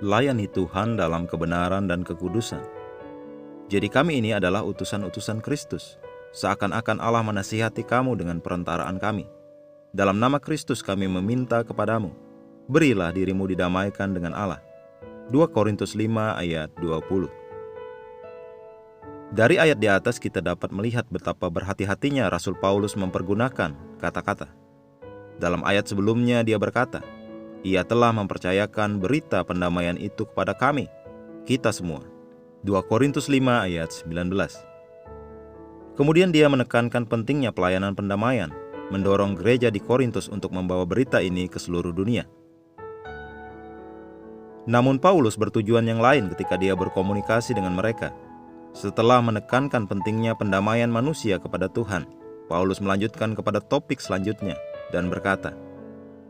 layani Tuhan dalam kebenaran dan kekudusan. Jadi kami ini adalah utusan-utusan Kristus, seakan-akan Allah menasihati kamu dengan perantaraan kami. Dalam nama Kristus kami meminta kepadamu, berilah dirimu didamaikan dengan Allah. 2 Korintus 5 ayat 20. Dari ayat di atas kita dapat melihat betapa berhati-hatinya Rasul Paulus mempergunakan kata-kata. Dalam ayat sebelumnya dia berkata, ia telah mempercayakan berita pendamaian itu kepada kami, kita semua. 2 Korintus 5 ayat 19. Kemudian dia menekankan pentingnya pelayanan pendamaian, mendorong gereja di Korintus untuk membawa berita ini ke seluruh dunia. Namun Paulus bertujuan yang lain ketika dia berkomunikasi dengan mereka. Setelah menekankan pentingnya pendamaian manusia kepada Tuhan, Paulus melanjutkan kepada topik selanjutnya dan berkata,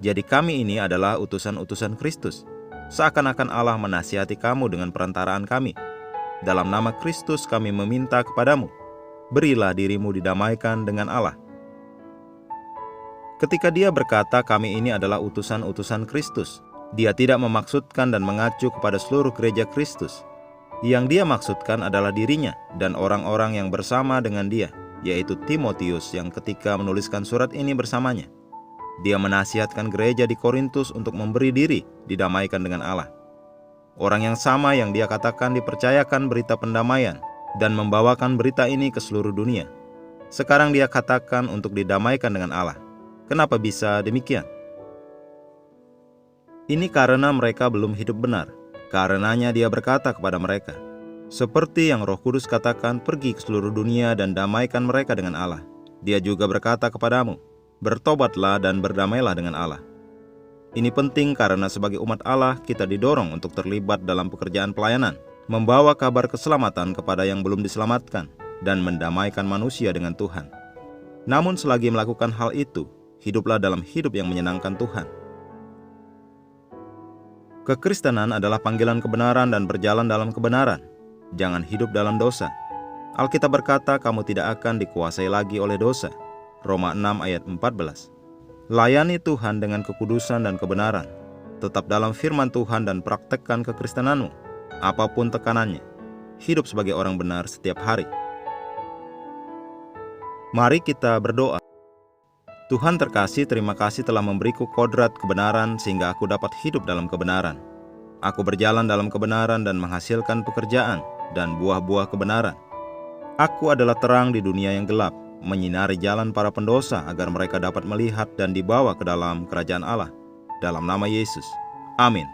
jadi kami ini adalah utusan-utusan Kristus, seakan-akan Allah menasihati kamu dengan perantaraan kami. Dalam nama Kristus kami meminta kepadamu, berilah dirimu didamaikan dengan Allah. Ketika dia berkata kami ini adalah utusan-utusan Kristus, dia tidak memaksudkan dan mengacu kepada seluruh gereja Kristus. Yang dia maksudkan adalah dirinya dan orang-orang yang bersama dengan dia, yaitu Timotius yang ketika menuliskan surat ini bersamanya. Dia menasihatkan gereja di Korintus untuk memberi diri didamaikan dengan Allah. Orang yang sama yang dia katakan dipercayakan berita pendamaian dan membawakan berita ini ke seluruh dunia. Sekarang dia katakan untuk didamaikan dengan Allah. Kenapa bisa demikian? Ini karena mereka belum hidup benar. Karenanya dia berkata kepada mereka, seperti yang Roh Kudus katakan, pergi ke seluruh dunia dan damaikan mereka dengan Allah. Dia juga berkata kepadamu, bertobatlah dan berdamailah dengan Allah. Ini penting karena sebagai umat Allah kita didorong untuk terlibat dalam pekerjaan pelayanan, membawa kabar keselamatan kepada yang belum diselamatkan, dan mendamaikan manusia dengan Tuhan. Namun selagi melakukan hal itu, hiduplah dalam hidup yang menyenangkan Tuhan. Kekristenan adalah panggilan kebenaran dan berjalan dalam kebenaran. Jangan hidup dalam dosa. Alkitab berkata kamu tidak akan dikuasai lagi oleh dosa. Roma 6 ayat 14. Layani Tuhan dengan kekudusan dan kebenaran. Tetap dalam firman Tuhan dan praktekkan kekristenanmu, apapun tekanannya. Hidup sebagai orang benar setiap hari. Mari kita berdoa. Tuhan terkasih, terima kasih telah memberiku kodrat kebenaran sehingga aku dapat hidup dalam kebenaran. Aku berjalan dalam kebenaran dan menghasilkan pekerjaan dan buah-buah kebenaran. Aku adalah terang di dunia yang gelap, menyinari jalan para pendosa agar mereka dapat melihat dan dibawa ke dalam kerajaan Allah. Dalam nama Yesus. Amin.